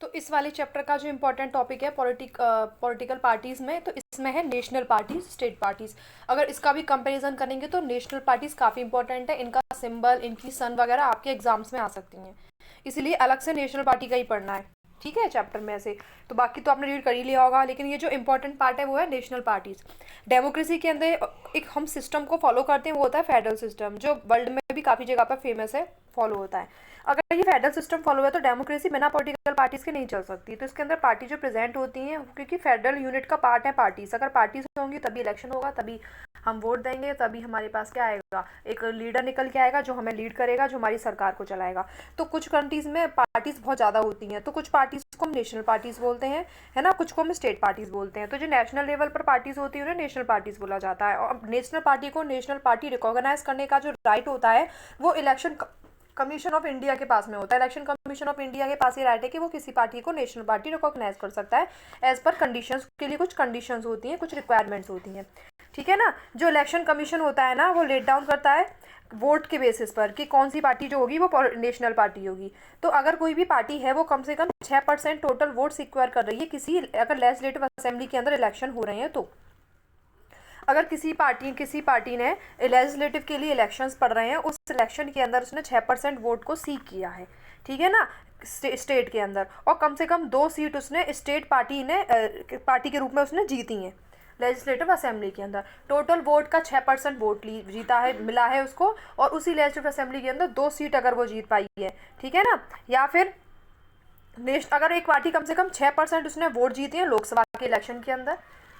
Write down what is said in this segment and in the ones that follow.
तो इस वाले चैप्टर का जो इम्पोर्टेंट टॉपिक है पॉलिटिकल पार्टीज़ में, तो इसमें है नेशनल पार्टीज, स्टेट पार्टीज़। अगर इसका भी कंपैरिजन करेंगे तो नेशनल पार्टीज़ काफ़ी इंपॉर्टेंट है, इनका सिंबल, इनकी सन वगैरह आपके एग्जाम्स में आ सकती हैं, इसीलिए अलग से नेशनल पार्टी का ही पढ़ना है। ठीक है, चैप्टर में से तो बाकी तो आपने रीड कर ही लिया होगा, लेकिन ये जो इंपॉर्टेंट पार्ट है वो है नेशनल पार्टीज। डेमोक्रेसी के अंदर एक हम सिस्टम को फॉलो करते हैं, वो होता है फेडरल सिस्टम, जो वर्ल्ड में भी काफ़ी जगह पर फेमस है, फॉलो होता है। अगर ये फेडरल सिस्टम फॉलो है तो डेमोक्रेसी बिना पॉलिटिकल पार्टीज के नहीं चल सकती। तो इसके अंदर पार्टी जो प्रेजेंट होती हैं, क्योंकि फेडरल यूनिट का पार्ट है पार्टीज, अगर पार्टीज होंगी तभी इलेक्शन होगा, तभी हम वोट देंगे, तभी हमारे पास क्या आएगा, एक लीडर निकल के आएगा जो हमें लीड करेगा, जो हमारी सरकार को चलाएगा। तो कुछ कंट्रीज में पार्टीज बहुत ज़्यादा होती हैं, तो कुछ पार्टीज को हम नेशनल पार्टीज बोलते हैं, है ना, कुछ को हम स्टेट पार्टीज बोलते हैं। तो जो नेशनल लेवल पर पार्टीज होती है उन्हें नेशनल पार्टीज बोला जाता है। और नेशनल पार्टी को नेशनल पार्टी रिकॉग्नाइज करने का जो राइट होता है वो इलेक्शन कमीशन ऑफ इंडिया के पास में होता है। इलेक्शन कमीशन ऑफ इंडिया के पास ये राइट है कि वो किसी पार्टी को नेशनल पार्टी रिकॉग्नाइज कर सकता है एज पर कंडीशंस। के लिए कुछ कंडीशंस होती हैं, कुछ रिक्वायरमेंट्स होती हैं, ठीक है ना। जो इलेक्शन कमीशन होता है ना, वो लेट डाउन करता है वोट के बेसिस पर कि कौन सी पार्टी जो होगी वो नेशनल पार्टी होगी। तो अगर कोई भी पार्टी है वो कम से कम 6% टोटल वोट सिक्योर कर रही है किसी, अगर लेजिस्लेटिव असेंबली के अंदर इलेक्शन हो रहे हैं तो। अगर किसी पार्टी ने लेजिस्लेटिव के लिए इलेक्शंस पढ़ रहे हैं, उस इलेक्शन के अंदर उसने 6% वोट को सीक किया है, ठीक है ना, स्टेट के अंदर, और कम से कम 2 सीट उसने स्टेट पार्टी के रूप में उसने जीती हैं लेजिस्लेटिव असेंबली के अंदर। टोटल वोट का 6% वोट जीता है, मिला है उसको, और उसी लेजिस्लेटिव असेंबली के अंदर 2 सीट अगर वो जीत पाई है, ठीक है ना। या फिर अगर एक पार्टी कम से कम 6% उसने वोट जीते हैं लोकसभा के इलेक्शन के अंदर,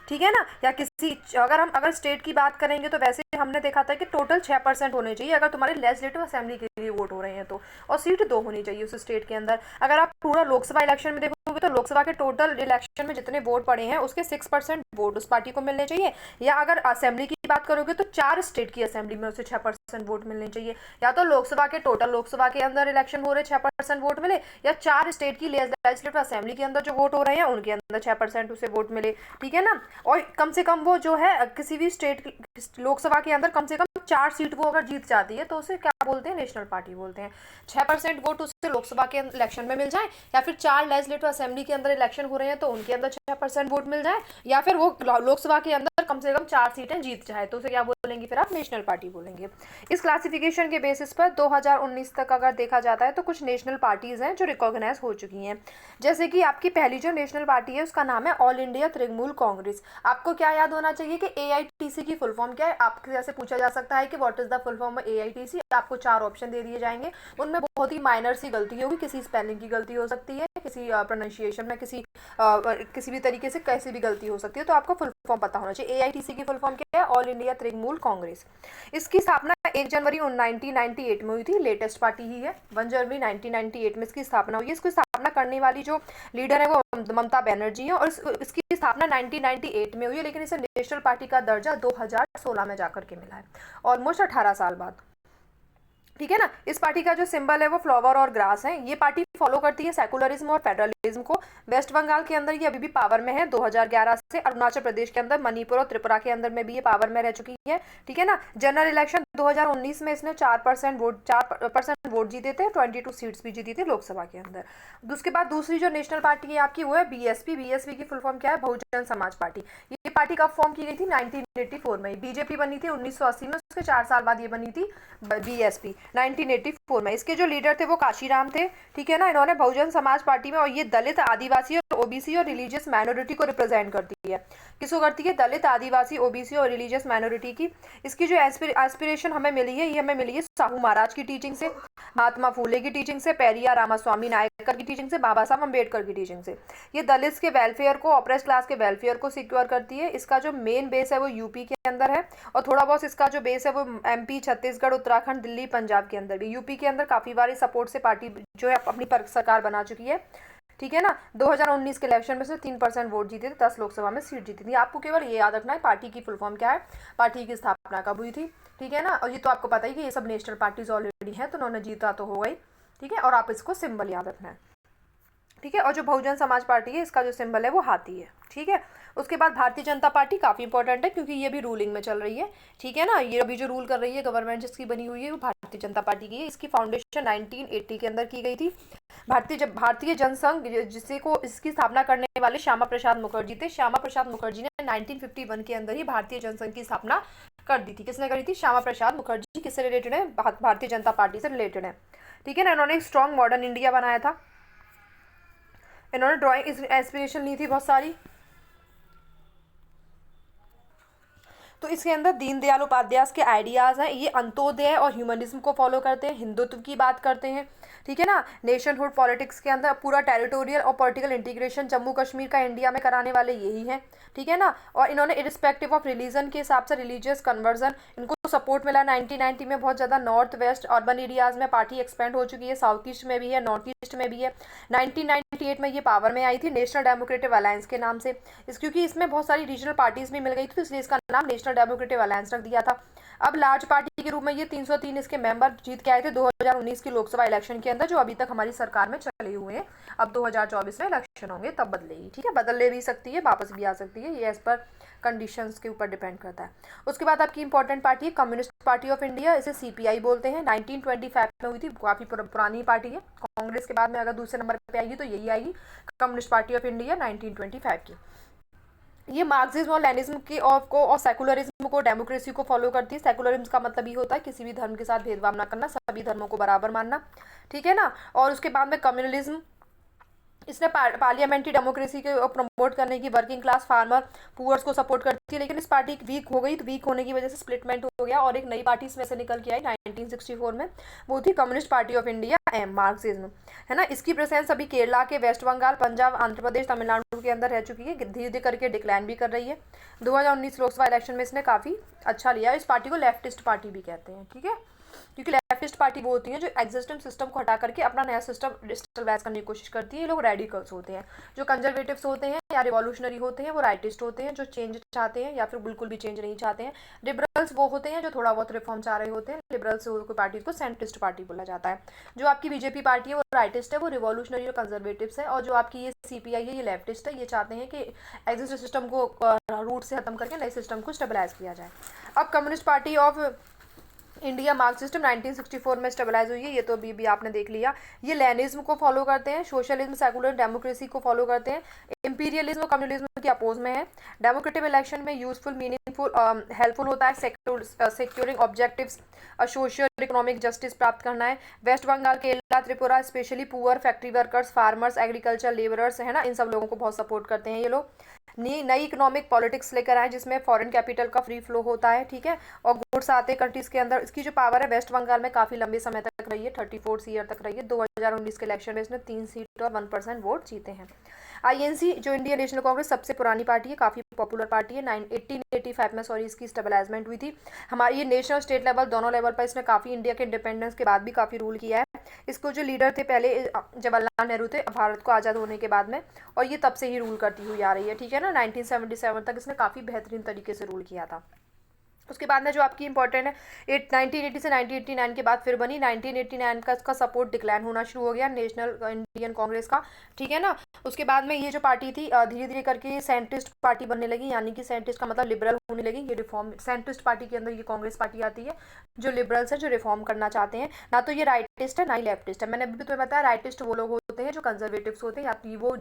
ठीक है ना, या किसी, अगर स्टेट की बात करेंगे तो वैसे हमने देखा था कि टोटल 6% होने चाहिए अगर तुम्हारे लेजिस्लेटिव असेंबली के लिए वोट हो रहे हैं तो, और सीट 2 होनी चाहिए उस स्टेट के अंदर। अगर आप पूरा लोकसभा इलेक्शन में देखोगे तो लोकसभा के टोटल इलेक्शन में जितने वोट पड़े हैं उसके 6% वोट उस पार्टी को मिलने चाहिए। या अगर असेंबली की बात करोगे तो 4 स्टेट की असेंबली में उसे 6% वोट मिलने चाहिए। या तो लोकसभा के अंदर इलेक्शन हो रहे 6% वोट मिले, या 4 स्टेट की लेजिस्लेटिव असेंबली के अंदर जो वोट हो रहे हैं उनके अंदर 6% उसे वोट मिले, ठीक है ना। और कम से कम वो जो है किसी भी स्टेट लोकसभा के अंदर कम से कम 4 सीट वो अगर जीत जाती है तो उसे क्या बोलते हैं, नेशनल पार्टी बोलते हैं। 6% वोट उसे लोकसभा के इलेक्शन में मिल जाए, या फिर 4 लेजिस्लेटिव असेंबली के अंदर इलेक्शन हो रहे हैं तो उनके अंदर 6% वोट मिल जाए, या फिर वो लोकसभा के अंदर कम से कम 4 सीटें जीत जाए, तो उसे क्या बोलेंगे, फिर आप नेशनल पार्टी बोलेंगे। इस क्लासिफिकेशन के बेसिस पर 2019 तक अगर देखा जाता है तो कुछ नेशनल पार्टीज हैं जो रिकॉग्नाइज हो चुकी हैं। जैसे कि आपकी पहली जो नेशनल पार्टी है उसका नाम है ऑल इंडिया तृणमूल कांग्रेस। आपको क्या याद होना चाहिए कि AITC की फुल फॉर्म क्या है, आपसे जैसे पूछा जा सकता है कि what is the full form of AITC, आपको 4 ऑप्शन दे दिए जाएंगे, उनमें बहुत ही माइनर सी गलती होगी, किसी स्पेलिंग की गलती हो सकती है, किसी प्रोनाउंसिएशन में किसी भी तरीके से कैसी भी गलती हो सकती है, तो आपको फुल फॉर्म पता होना चाहिए। AITC की फुल फॉर्म क्या है, ऑल इंडिया तृणमूल कांग्रेस। इसकी स्थापना 1 जनवरी 1998 में हुई थी, लेटेस्ट पार्टी ही है। 1 जनवरी 1998 में इसकी स्थापना हुई है। इसको स्थापना करने वाली जो लीडर है वो ममता बनर्जी है, और इसकी स्थापना 1998 में हुई है, लेकिन इसे नेशनल पार्टी का दर्जा 2016 में जाकर के मिला है, ऑलमोस्ट 18 साल बाद, ठीक है ना। इस पार्टी का जो सिंबल है वो फ्लावर और ग्रास है। ये पार्टी फॉलो करती है सेकुलरिज्म और फेडरलिज्म को। वेस्ट बंगाल के अंदर ये अभी भी पावर में है 2011 से। अरुणाचल प्रदेश के अंदर, मणिपुर और त्रिपुरा के अंदर में भी ये पावर में रह चुकी है, ठीक है ना। जनरल इलेक्शन 2019 में इसने 4% वोट जीते थे, 22 सीट्स भी जीती थी लोकसभा के अंदर। उसके बाद दूसरी जो नेशनल पार्टी है आपकी वो है BSP की फुल फॉर्म क्या है, बहुजन समाज पार्टी। ये पार्टी कब फॉर्म की गई थी, 1984 में। बीजेपी बनी थी 1980 में, उसके 4 साल बाद ये बनी थी BSP 1984 में। इसके जो लीडर थे वो काशीराम थे, ठीक है ना। इन्होंने बहुजन समाज पार्टी में, और ये दलित, आदिवासी और OBC और रिलीजियस माइनॉरिटी को रिप्रेजेंट करती है। किसको करती है, दलित, आदिवासी, OBC और रिलीजियस माइनॉरिटी की। इसकी जो एस्पिरेशन हमें मिली है, ये हमें मिली है साहू महाराज की टीचिंग से, महात्मा फूले की टीचिंग से, पेरियार रामास्वामी नायकर की टीचिंग से, बाबा साहब अम्बेडकर की टीचिंग से। ये दलित के वेलफेयर को, ऑप्रेस क्लास के वेलफेयर को सिक्योर करती है। इसका जो मेन बेस है वो यूपी के अंदर है, और थोड़ा बहुत इसका जो बेस है वो MP, छत्तीसगढ़, उत्तराखंड, दिल्ली, पंजाब के अंदर भी। यूपी के अंदर काफी बारी सपोर्ट से पार्टी जो है अपनी सरकार बना चुकी है, ठीक है ना। 2019 के इलेक्शन में से 3% वोट जीते थे, 10 लोकसभा में सीट जीती थी। आपको केवल ये याद रखना है पार्टी की फुल फॉर्म क्या है, पार्टी की स्थापना कब हुई थी, ठीक है ना। और ये तो आपको पता ही कि ये सब नेशनल पार्टीज ऑलरेडी हैं, तो उन्होंने जीता तो हो गई, ठीक है। और आप इसको सिंबल याद रखना है, ठीक है। और जो बहुजन समाज पार्टी है इसका जो सिंबल है वो हाथी है, ठीक है। उसके बाद भारतीय जनता पार्टी काफ़ी इंपॉर्टेंट है क्योंकि ये भी रूलिंग में चल रही है, ठीक है ना। ये अभी जो रूल कर रही है गवर्नमेंट जिसकी बनी हुई है वो भारतीय जनता पार्टी की है। इसकी फाउंडेशन 1980 के अंदर की गई थी। भारतीय जनसंघ जिसे को इसकी स्थापना करने वाले श्यामा प्रसाद मुखर्जी थे। श्यामा प्रसाद मुखर्जी ने 1951 के अंदर ही भारतीय जनसंघ की स्थापना कर दी थी। किसने करी थी? श्यामा प्रसाद मुखर्जी। किससे रिलेटेड है? भारतीय जनता पार्टी से रिलेटेड है, ठीक है ना। इन्होंने एक स्ट्रॉन्ग मॉडर्न इंडिया बनाया था। इन्होंने ड्राइंग इंस्पिरेशन ली थी बहुत सारी। तो इसके अंदर दीनदयाल उपाध्याय के आइडियाज़ हैं। ये अंत्योदय और ह्यूमनिज्म को फॉलो करते हैं, हिंदुत्व की बात करते हैं, ठीक है ना। नेशनहुड पॉलिटिक्स के अंदर पूरा टेरिटोरियल और पॉलिटिकल इंटीग्रेशन जम्मू कश्मीर का इंडिया में कराने वाले यही हैं, ठीक है ना। और इन्होंने इरिस्पेक्टिव ऑफ रिलीजन के हिसाब से रिलीजियस कन्वर्जन इनको सपोर्ट मिला 1990 में बहुत ज़्यादा। नॉर्थ वेस्ट अर्बन एरियाज़ में पार्टी एक्सपेंड हो चुकी है, साउथ ईस्ट में भी है, नॉर्थ ईस्ट में भी है। 1998 में ये पावर में आई थी नेशनल डेमोक्रेटिक अलायंस के नाम से। क्योंकि इसमें बहुत सारी रीजनल पार्टीज भी मिल गई थी तो इसलिए इसका नाम नेशनल डेमोक्रेटिक अलायंस रख दिया था। अब लार्ज पार्टी के रूप में ये 303 इसके मेंबर जीत के आए थे 2019 की लोकसभा इलेक्शन के अंदर, जो अभी तक हमारी सरकार में चले हुए हैं। अब 2024 में इलेक्शन होंगे तब बदलेगी, ठीक है। बदल भी सकती है, वापस भी आ सकती है, ये एज पर कंडीशंस के ऊपर डिपेंड करता है। उसके बाद आपकी इंपॉर्टेंट पार्टी है कम्युनिस्ट पार्टी ऑफ इंडिया, इसे CPI बोलते हैं। 1925 में हुई थी, काफ़ी पुरानी पार्टी है। कांग्रेस के बाद में अगर दूसरे नंबर पे आएगी तो यही आएगी, कम्युनिस्ट पार्टी ऑफ इंडिया 1925 की। ये मार्क्सिज्म और लेनिज्म की और सेकुलरिज्म को, डेमोक्रेसी को फॉलो करती है। सेकुलरिज्म का मतलब ये होता है किसी भी धर्म के साथ भेदभाव ना करना, सभी धर्मों को बराबर मानना, ठीक है ना। और उसके बाद में कम्युनलिज्म, इसने पार्लियामेंट्री डेमोक्रेसी के प्रमोट करने की, वर्किंग क्लास फार्मर पुअर्स को सपोर्ट करती है। लेकिन इस पार्टी वीक हो गई, तो वीक होने की वजह से स्प्लिटमेंट हो गया और एक नई पार्टी इसमें से निकल के आई 1964 में, वो थी communist party of India Marxism, है ना। इसकी प्रेजेंस अभी केरला के, वेस्ट बंगाल, पंजाब, आंध्र प्रदेश, तमिलनाडु के अंदर रह चुकी है, धीरे धीरे करके डिक्लाइन भी कर रही है। 2019 लोकसभा इलेक्शन में इसने काफ़ी अच्छा लिया। इस पार्टी को लेफ्टिस्ट पार्टी भी कहते हैं, ठीक है। क्योंकि लेफ्टिस्ट पार्टी वो होती है जो एग्जिस्टिंग सिस्टम को हटा करके अपना नया सिस्टम डिजिटलाइज करने की कोशिश करती है। ये लोग रेडिकल्स होते हैं। जो कंजर्वेटिव्स होते हैं या रिवॉल्यूशनरी होते हैं वो राइटिस्ट होते हैं, जो चेंज चाहते हैं या फिर बिल्कुल भी चेंज नहीं चाहते हैं। लिबरल्स वो होते हैं जो थोड़ा बहुत रिफॉर्म चाह रहे होते हैं। लिबरल्स पार्टी को सेंट्रिस्ट पार्टी बोला जाता है। जो आपकी बीजेपी पार्टी है वो राइटिस्ट है, वो रिवॉल्यूशनरी और कंजर्वेटिव्स है। और जो आपकी ये CPI है ये लेफ्टिस्ट है, ये चाहते हैं कि एग्जिस्टिंग सिस्टम को रूट से खत्म करके नए सिस्टम को स्टेबलाइज किया जाए। अब communist party of India marks system 1964 में स्टेबलाइज हुई है, ये तो अभी भी आपने देख लिया। ये लेनिज्म को फॉलो करते हैं, सोशलिज्म, सेकुलर डेमोक्रेसी को फॉलो करते हैं, इंपीरियलिज्म और कम्युनलिज्म के अपोज में है। डेमोक्रेटिक इलेक्शन में यूजफुल, मीनिंगफुल, हेल्पफुल होता है, securing objectives, social economic justice प्राप्त करना है। West Bengal, Kerala, Tripura, specially poor, factory workers, farmers, agriculture labourers, है ना, इन सब लोगों को बहुत सपोर्ट करते हैं ये लोग। नई इकोनॉमिक पॉलिटिक्स लेकर आए जिसमें फॉरेन कैपिटल का फ्री फ्लो होता है, ठीक है, और गुड्स आते हैं कंट्रीज के अंदर। इसकी जो पावर है वेस्ट बंगाल में काफ़ी लंबे समय तक रही है, 34 ईयर तक रही है। 2019 के इलेक्शन में इसने 3 सीट और 1% वोट जीते हैं। INC जो इंडियन नेशनल कांग्रेस सबसे पुरानी पार्टी है, काफ़ी पॉपुलर पार्टी है। 1885 में इसकी स्टेबलाइजमेंट हुई थी। हमारी ये नेशनल स्टेट लेवल दोनों लेवल पर इसने काफ़ी इंडिया के इंडिपेंडेंस के बाद भी काफ़ी रूल किया है। इसको जो लीडर थे पहले जवाहरलाल नेहरू थे भारत को आज़ाद होने के बाद में, और ये तब से ही रूल करती हुई आ रही है, ठीक है ना। 1977 तक इसने काफ़ी बेहतरीन तरीके से रूल किया था। उसके बाद में जो आपकी इंपॉर्टेंट है 1980 से 1989 के बाद फिर बनी। 1989 का इसका सपोर्ट डिक्लाइन होना शुरू हो गया नेशनल इंडियन कांग्रेस का, ठीक है ना। उसके बाद में ये जो पार्टी थी धीरे धीरे करके सेंट्रिस्ट पार्टी बनने लगी, यानी कि सेंट्रिस्ट का मतलब लिबरल होने लगी। ये रिफॉर्म, सेंट्रिस्ट पार्टी के अंदर ये कांग्रेस पार्टी आती है जो लिबरल्स है, जो रिफॉर्म करना चाहते हैं। ना तो ये राइटिस्ट है ना ही लेफ्टिस्ट है। मैंने अभी भी तुम्हें बताया राइटिस्ट वो लोग होते हैं जो कंजर्वेटिव्स होते हैं,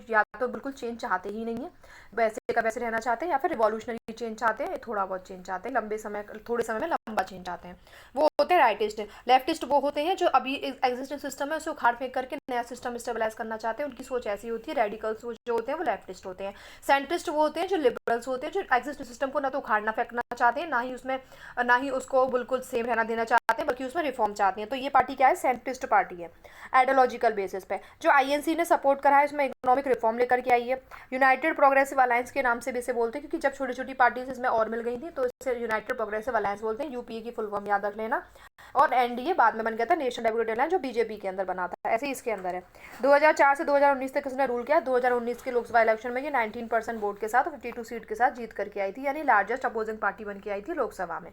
या तो बिल्कुल चेंज चाहते ही नहीं है, वैसे का वैसे रहना चाहते हैं, या फिर रिवॉल्यूशनरी चेंज चाहते हैं, थोड़ा बहुत चेंज चाहते हैं, थोड़े समय में लंबा चेंज चाहते हैं, वो होते हैं राइटिस्ट। लेफ्टिस्ट वो होते हैं जो अभी एग्जिस्टिंग सिस्टम है उसे उखाड़ फेंक करके नया सिस्टम स्टेबलाइज करना चाहते हैं। उनकी सोच ऐसी होती है। रेडिकल्स जो होते हैं वो लेफ्टिस्ट होते हैं। सेंट्रिस्ट वो होते हैं जो लिबरल्स होते हैं, जो एग्जिस्टिंग सिस्टम को ना तो उखाड़ना फेंकना चाहते हैं, ना ही उसको बिल्कुल सेम रहना देना चाहते हैं, बल्कि उसमें रिफॉर्म चाहते हैं। तो ये पार्टी क्या है? सेंट्रिस्ट पार्टी है, आइडियोलॉजिकल बेसिस पे। जो INC ने सपोर्ट करा है इसमें इकोनॉमिक रिफॉर्म लेकर के आई है। यूनाइटेड प्रोग्रेसिव अलायंस के नाम से भी इसे बोलते हैं, क्योंकि जब छोटी छोटी पार्टीज इसमें और मिल गई थी तो इसे यूनाइटेड प्रोग्रेसिव अलायंस बोलते हैं। UPA की फुल फॉर्म याद रख लेना। और NDA बाद में बन गया था नेशनल डेमोक्रेटिक अलायंस, जो BJP के अंदर बना था, ऐसे ही इसके अंदर है। 2004 से 2019 तक इसने रूल किया। 2019 के लोकसभा इलेक्शन में ये 19% वोट के साथ 52 सीट के साथ जीत करके आई थी, यानी लार्जेस्ट अपोजिंग पार्टी बन के आई थी लोकसभा में।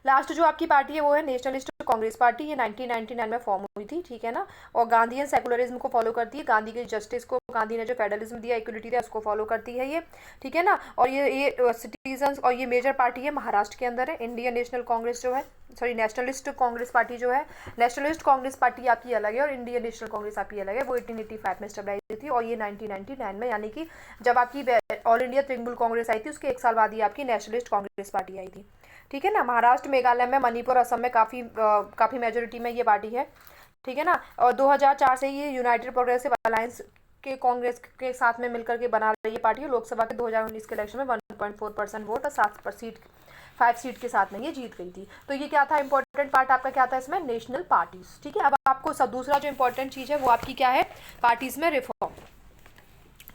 लास्ट जो आपकी पार्टी है वो है नेशनलिस्ट कांग्रेस पार्टी, ये 1999 में फॉर्म हुई थी, ठीक है ना। और गांधीयन सेकुलरिज्म को फॉलो करती है, गांधी के जस्टिस को, गांधी ने जो फेडरलिज्म दिया, इक्वलिटी दिया, उसको फॉलो करती है ये, ठीक है ना। और ये सिटीजन, और ये मेजर पार्टी है, महाराष्ट्र के अंदर है। इंडियन नेशनल कांग्रेस जो है, सॉरी नेशनलिस्ट कांग्रेस पार्टी जो है, नेशनलिस्ट कांग्रेस पार्टी आपकी अलग है और इंडियन नेशनल कांग्रेस आपकी अलग है। वो 1885 में स्टेबलाइज हुई थी और ये 1999 में, यानी कि जब आपकी ऑल इंडिया तृणमूल कांग्रेस आई थी उसके एक साल बाद ही आपकी नेशनलिस्ट कांग्रेस पार्टी आई थी, ठीक है ना। महाराष्ट्र, मेघालय में, मणिपुर, असम में काफ़ी मेजोरिटी में ये पार्टी है, ठीक है ना। और 2004 से ये यूनाइटेड प्रोग्रेसिव अलायंस के कांग्रेस के साथ में मिलकर के बना रही है पार्टी है। लोकसभा के 2019 के इलेक्शन में 1.4% वोट और 5 सीट के साथ में ये जीत गई थी। तो ये क्या था, इंपॉर्टेंट पार्ट आपका क्या था इसमें, नेशनल पार्टीज, ठीक है। अब आपको सब दूसरा जो इंपॉर्टेंट चीज़ है वो आपकी क्या है, पार्टीज में रिफॉर्म,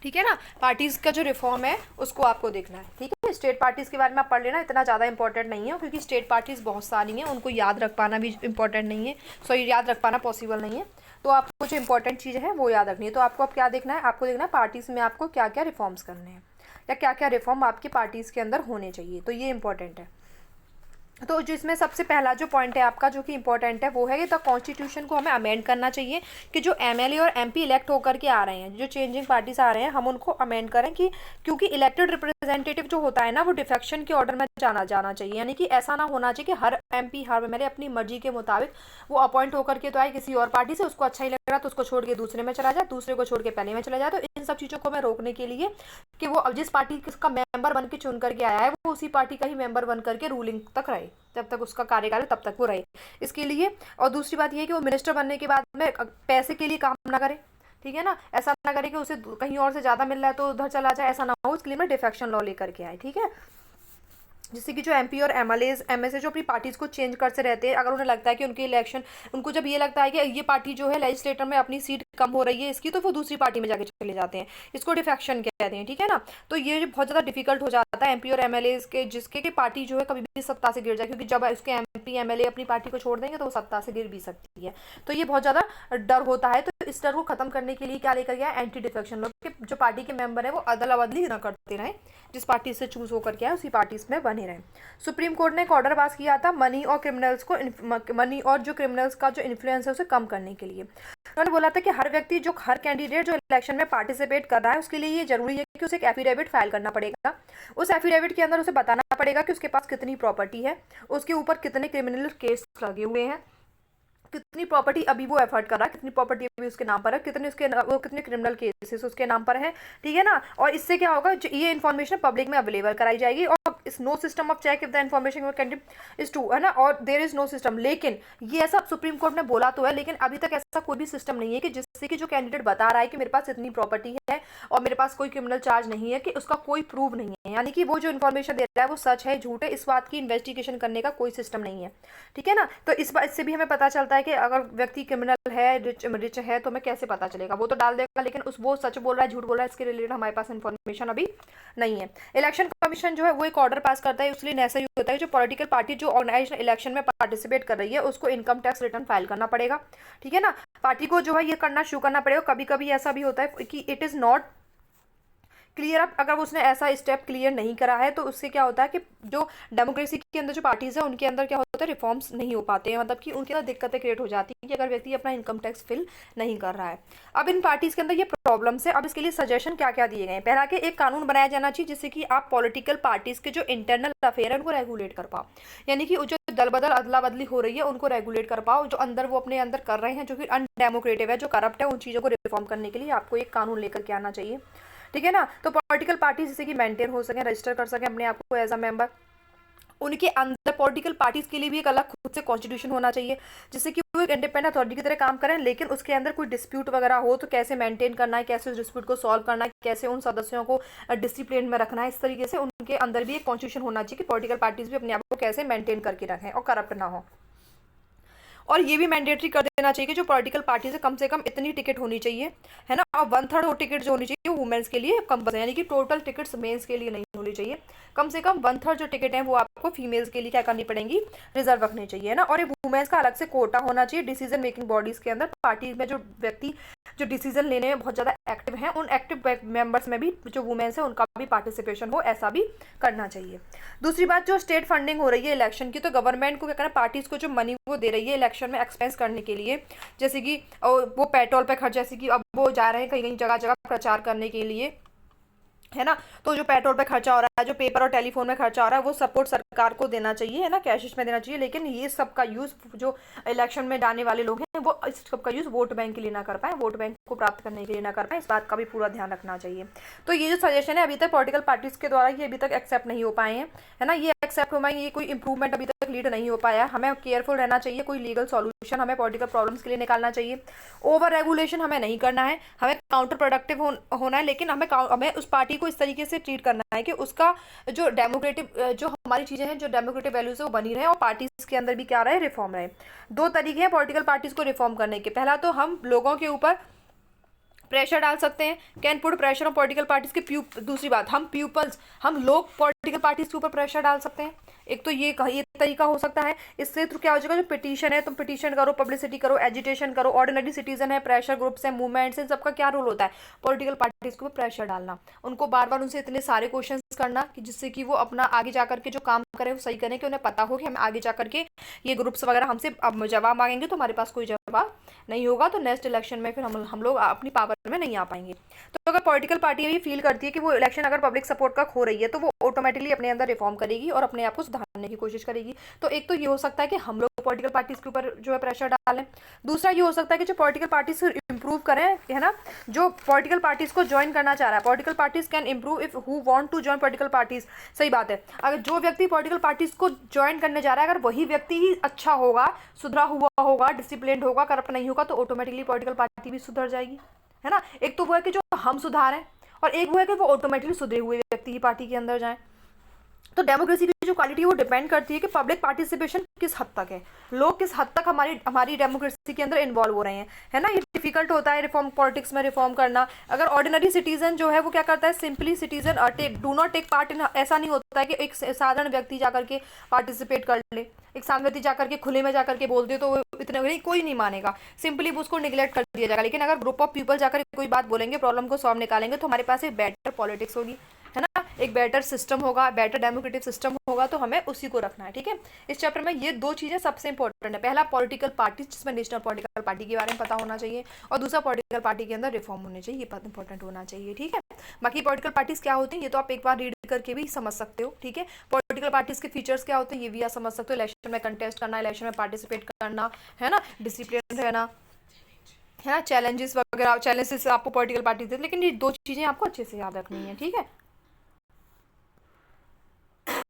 ठीक है ना। पार्टीज का जो रिफॉर्म है उसको आपको देखना है, ठीक है। स्टेट पार्टीज के बारे में आप पढ़ लेना, इतना ज़्यादा इंपॉर्टेंट नहीं है क्योंकि स्टेट पार्टीज बहुत सारी हैं, उनको याद रख पाना भी इंपॉर्टेंट नहीं है, सॉरी याद रख पाना पॉसिबल नहीं है। तो आपको जो इंपॉर्टेंट चीज़ है वो याद रखनी है। तो आपको अब क्या देखना है, आपको देखना है पार्टीज में आपको क्या क्या रिफॉर्म्स करने हैं या क्या क्या रिफॉर्म आपकी पार्टीज के अंदर होने चाहिए, तो ये इंपॉर्टेंट है। तो जिसमें सबसे पहला जो पॉइंट है आपका जो कि इंपॉर्टेंट है वो है कि द कॉन्स्टिट्यूशन को हमें अमेंड करना चाहिए कि जो एमएलए और एमपी इलेक्ट होकर के आ रहे हैं, जो चेंजिंग पार्टीज आ रहे हैं, हम उनको अमेंड करें कि क्योंकि इलेक्टेड रिप्रेजेंटेटिव जो होता है ना वो डिफेक्शन के ऑर्डर में जाना चाहिए, यानी कि ऐसा ना होना चाहिए कि हर एमपी हर एमएलए अपनी मर्जी के मुताबिक वो अपॉइंट होकर के तो आए किसी और पार्टी से, उसको अच्छा ही लग रहा तो उसको छोड़ के दूसरे में चला जाए, दूसरे को छोड़ के पहले में चला जाए। तो इन सब चीज़ों को हमें रोकने के लिए कि वो अब जिस पार्टी का मेंबर बन के चुन करके आया है वो उसी पार्टी का ही मेंबर बन करके रूलिंग तक रहे, जब तक उसका कार्यकाल है तब तक वो रहे, इसके लिए। और दूसरी बात ये है कि वो मिनिस्टर बनने के बाद में पैसे के लिए काम ना करे, ठीक है ना। ऐसा ना करे कि उसे कहीं और से ज़्यादा मिल रहा है तो उधर चला जाए, ऐसा ना हो, इसके लिए मैं डिफेक्शन लॉ लेकर के आए, ठीक है। जिससे कि जो एमपी और एमएलए जो अपनी पार्टीज को चेंज करते रहते हैं, अगर उन्हें लगता है कि उनके इलेक्शन, उनको जब ये लगता है कि ये पार्टी जो है लेजिस्लेटर में अपनी सीट कम हो रही है इसकी, तो वो दूसरी पार्टी में जाके चले जाते हैं, इसको डिफेक्शन कहते हैं, ठीक है ना। तो ये बहुत ज़्यादा डिफिकल्ट हो जाता है एमपी और एमएलए के, जिसके कि पार्टी जो है कभी भी सत्ता से गिर जाए, क्योंकि जब उसके एमपी एमएलए अपनी पार्टी को छोड़ देंगे तो वो सत्ता से गिर भी सकती है। तो ये बहुत ज़्यादा डर होता है। तो इस डर को खत्म करने के लिए क्या लेकर गया, एंटी डिफेक्शन लॉ, कि जो पार्टी के मेंबर है वो अदला बदली ना करते रहें, जिस पार्टी से चूज होकर के आए उसी पार्टी में बने रहें। सुप्रीम कोर्ट ने एक ऑर्डर पास किया था मनी और जो क्रिमिनल्स का जो इन्फ्लुएंस है उसे कम करने के लिए। उन्होंने बोला था कि हर कैंडिडेट जो इलेक्शन में पार्टिसिपेट कर रहा है उसके लिए ये जरूरी है कि उसे एक एफिडेविट फाइल करना पड़ेगा। उस एफिडेविट के अंदर उसे बताना पड़ेगा कि उसके पास कितनी प्रॉपर्टी है, उसके ऊपर कितने क्रिमिनल केस लगे हुए हैं, कितनी प्रॉपर्टी अभी वो एफर्ट कर रहा है, कितनी प्रॉपर्टी अभी उसके नाम पर है, कितने क्रिमिनल केसेस उसके नाम पर है, ठीक है ना। और इससे क्या होगा, ये इन्फॉर्मेशन पब्लिक में अवेलेबल कराई जाएगी। और इस no system of check if the information is true, है ना, और देयर इज नो सिस्टम। लेकिन ये ऐसा सुप्रीम कोर्ट ने बोला तो है, लेकिन अभी तक ऐसा कोई भी सिस्टम नहीं है कि जिससे कि जो कैंडिडेट बता रहा है कि मेरे पास इतनी प्रॉपर्टी है और मेरे पास कोई क्रिमिनल चार्ज नहीं है, कि उसका कोई प्रूफ नहीं है, यानी कि वो जो इन्फॉर्मेशन दे रहा है वो सच है झूठ है, इस बात की इन्वेस्टिगेशन करने का कोई सिस्टम नहीं है, ठीक है ना। तो इस बात से भी हमें पता चलता है कि अगर व्यक्ति क्रिमिनल है, रिच है, तो हमें कैसे पता चलेगा, वो तो डाल देगा, लेकिन वो सच बोल रहा है झूठ बोल रहा है, इसके रिलेटेड हमारे पास इन्फॉर्मेशन अभी नहीं है। इलेक्शन कमीशन जो है वो एक ऑर्डर पास करता है, इसलिए ऐसा ही होता है जो पॉलिटिकल पार्टी जो ऑर्गेनाइज इलेक्शन में पार्टिसिपेट कर रही है उसको इनकम टैक्स रिटर्न फाइल करना पड़ेगा, ठीक है ना। पार्टी को जो है ये करना शुरू करना पड़ेगा। कभी कभी ऐसा भी होता है कि it is not clear up, अगर उसने ऐसा स्टेप क्लियर नहीं करा है तो उससे क्या होता है कि जो डेमोक्रेसी के अंदर जो पार्टीज है उनके अंदर क्या होता है, रिफॉर्म्स नहीं हो पाते हैं, मतलब कि उनके अंदर दिक्कतें क्रिएट हो जाती है कि अगर व्यक्ति अपना इनकम टैक्स फिल नहीं कर रहा है। अब इन पार्टीज के अंदर ये प्रॉब्लम्स है। अब इसके लिए सजेशन क्या क्या दिए गए हैं, पहला कि एक कानून बनाया जाना चाहिए जिससे कि आप पॉलिटिकल पार्टीज के जो इंटरनल अफेयर है उनको रेगुलेट कर पाओ, यानी कि जो दल बदल अदला बदली हो रही है उनको रेगुलेट कर पाओ, जो अंदर वो अपने अंदर कर रहे हैं जो कि अनडेमोक्रेटिव है, जो करप्ट है, उन चीज़ों को रिफॉर्म करने के लिए आपको एक कानून लेकर के आना चाहिए, ठीक है ना। तो पॉलिटिकल पार्टी जैसे कि मेंटेन हो सके, रजिस्टर कर सके अपने आप को एज अ मेंबर, उनके अंदर पॉलिटिकल पार्टीज के लिए भी एक अलग खुद से कॉन्स्टिट्यूशन होना चाहिए जिससे कि वो एक इंडिपेंडेंट अथॉरिटी की तरह काम करें, लेकिन उसके अंदर कोई डिस्प्यूट वगैरह हो तो कैसे मेंटेन करना है, कैसे उस डिस्प्यूट को सॉल्व करना है, कैसे उन सदस्यों को डिसिप्लिन में रखना है, इस तरीके से उनके अंदर भी एक कॉन्स्टिट्यूशन होना चाहिए कि पॉलिटिकल पार्टीज भी अपने आप को कैसे मेंटेन करके रखें और करप्ट ना हो। और ये भी मैंडेटरी कर देना चाहिए कि जो पॉलिटिकल पार्टी से कम इतनी टिकट होनी चाहिए, है ना, और 1/3 टिकट जो होनी चाहिए वो वुमेन्स के लिए कंपल्सरी, यानी कि टोटल टिकट्स मेंस के लिए नहीं होनी चाहिए। कम से कम 1/3 जो टिकट हैं वो आपको फीमेल्स के लिए क्या करनी पड़ेंगी, रिजर्व रखनी चाहिए, है ना। और ये वुमेन्स का अलग से कोटा होना चाहिए डिसीजन मेकिंग बॉडीज के अंदर। पार्टी में जो व्यक्ति जो डिसीजन लेने में बहुत ज़्यादा एक्टिव हैं, उन एक्टिव मेंबर्स में भी जो वुमेन्स हैं उनका भी पार्टिसिपेशन हो, ऐसा भी करना चाहिए। दूसरी बात, जो स्टेट फंडिंग हो रही है इलेक्शन की, तो गवर्नमेंट को क्या करना है, पार्टीज को जो मनी वो दे रही है इलेक्शन में एक्सपेंस करने के लिए, जैसे कि वो पेट्रोल पे खर्च, जैसे कि अब वो जा रहे हैं कहीं कहीं जगह जगह प्रचार करने के लिए, है ना। तो जो पेट्रोल पे खर्चा हो रहा है, जो पेपर और टेलीफोन में खर्चा हो रहा है, वो सपोर्ट सरकार को देना चाहिए, है ना, कैश में देना चाहिए। लेकिन ये सब का यूज़ जो इलेक्शन में जाने वाले लोग हैं वो इस सब का यूज़ वोट बैंक के लिए ना कर पाए, वोट बैंक को प्राप्त करने के लिए ना कर पाए, इस बात का भी पूरा ध्यान रखना चाहिए। तो ये जो सजेशन है अभी तक पॉलिटिकल पार्टीज के द्वारा ये अभी तक एक्सेप्ट नहीं हो पाए हैं, है ना। ये एक्सेप्ट हो पाए, ये कोई इंप्रूवमेंट अभी तक लीड नहीं हो पाया। हमें केयरफुल रहना चाहिए, कोई लीगल सॉल्यूशन हमें पॉलिटिकल प्रॉब्लम्स के लिए निकालना चाहिए। ओवर रेगुलेशन हमें नहीं करना है, हमें काउंटर प्रोडक्टिव होना है, लेकिन हमें उस पार्टी को इस तरीके से ट्रीट करना है कि उसका जो डेमोक्रेटिक जो हमारी चीज़ें हैं, जो डेमोक्रेटिक वैल्यूज है वो बनी रहे और पार्टीज के अंदर भी क्या रहे, रिफॉर्म रहे। दो तरीके हैं पॉलिटिकल पार्टीज को रिफॉर्म करने के। पहला तो हम लोगों के ऊपर प्रेशर डाल सकते हैं, can put pressure on political parties के दूसरी बात, हम लोग पॉलिटिकल पार्टीज के ऊपर प्रेशर डाल सकते हैं। एक तो ये तरीका हो सकता है। इससे थ्रू क्या हो जाएगा, जो पिटीशन है तुम पिटीशन करो, पब्लिसिटी करो, एजिटेशन करो, ऑर्डिनरी सिटीजन है, प्रेशर ग्रुप्स है, मूवमेंट्स हैं, सबका क्या रोल होता है, पॉलिटिकल पार्टीज के ऊपर प्रेशर डालना, उनको बार बार उनसे इतने सारे क्वेश्चन करना कि जिससे कि वो अपना आगे जाकर के जो काम करें वो सही करें, कि उन्हें पता हो कि हमें आगे जाकर के ये ग्रुप्स वगैरह हमसे अब जवाब मांगेंगे तो हमारे पास कोई जवाब नहीं होगा, तो नेक्स्ट इलेक्शन में फिर हम लोग अपनी पावर में नहीं आ पाएंगे। तो अगर पॉलिटिकल पार्टी ये फील करती है कि वो इलेक्शन अगर पब्लिक सपोर्ट का खो रही है, तो वो ऑटोमेटिकली अपने अंदर रिफॉर्म करेगी और अपने आप को सुधारने की कोशिश करेगी। तो एक तो ये हो सकता है कि हम लोग पॉलिटिकल पार्टीज के ऊपर जो है प्रेशर डालें। दूसरा ये हो सकता है कि जो पॉलिटिकल पार्टीज इंप्रूव करें, है ना, जो पॉलिटिकल पार्टीज को ज्वाइन करना चाह रहा है, political parties can improve if who want to join political parties. सही बात है, अगर जो व्यक्ति पॉलिटिकल पार्टीज को ज्वाइन करने जा रहा है, अगर वही व्यक्ति ही अच्छा होगा, सुधरा हुआ होगा, डिसिप्लिन होगा, करप्ट नहीं होगा, तो ऑटोमेटिकली पॉलिटिकल पार्टी भी सुधर जाएगी, है ना। एक तो वो है कि जो हम सुधारें, और एक वो है कि वो ऑटोमेटिकली सुधरे हुए व्यक्ति ही पार्टी के अंदर जाएं। तो डेमोक्रेसी की जो क्वालिटी है वो डिपेंड करती है कि पब्लिक पार्टिसिपेशन किस हद तक है, लोग किस हद तक हमारी डेमोक्रेसी के अंदर इन्वॉल्व हो रहे हैं, है ना। ये डिफिकल्ट होता है रिफॉर्म, पॉलिटिक्स में रिफॉर्म करना। अगर ऑर्डिनरी सिटीजन जो है वो क्या करता है, simply citizen do not take part in, ऐसा नहीं होता है कि एक साधारण व्यक्ति जाकर के पार्टिसिपेट कर ले, एक साधारण व्यक्ति जाकर के खुले में जाकर के बोल दे तो इतने कोई नहीं मानेगा, सिंपली उसको निगलेक्ट कर दिया जाएगा। लेकिन अगर ग्रुप ऑफ पीपल जाकर कोई बात बोलेंगे, प्रॉब्लम को सॉल्व निकालेंगे, तो हमारे पास एक बेटर पॉलिटिक्स होगी, है ना, एक बेटर सिस्टम होगा, बेटर डेमोक्रेटिक सिस्टम होगा, तो हमें उसी को रखना है, ठीक है। इस चैप्टर में ये दो चीज़ें सबसे इंपॉर्टेंट है। पहला पॉलिटिकल पार्टी, जिसमें नेशनल पॉलिटिकल पार्टी के बारे में पता होना चाहिए, और दूसरा पॉलिटिकल पार्टी के अंदर रिफॉर्म होने चाहिए, ये बात इंपॉर्टेंट होना चाहिए, ठीक है। बाकी पॉलिटिकल पार्टीज क्या होती हैं ये तो आप एक बार रीड करके भी समझ सकते हो, ठीक है। पॉलिटिकल पार्टीज के फीचर्स क्या होते हैं ये भी आप समझ सकते हो, इलेक्शन में कंटेस्ट करना, इलेक्शन में पार्टिसिपेट करना, है ना, डिसिप्लिन रहना, है ना, चैलेंजेस वगैरह, चैलेंजेस आपको पॉलिटिकल पार्टी देते, लेकिन ये दो चीज़ें आपको अच्छे से याद रखनी है, ठीक है।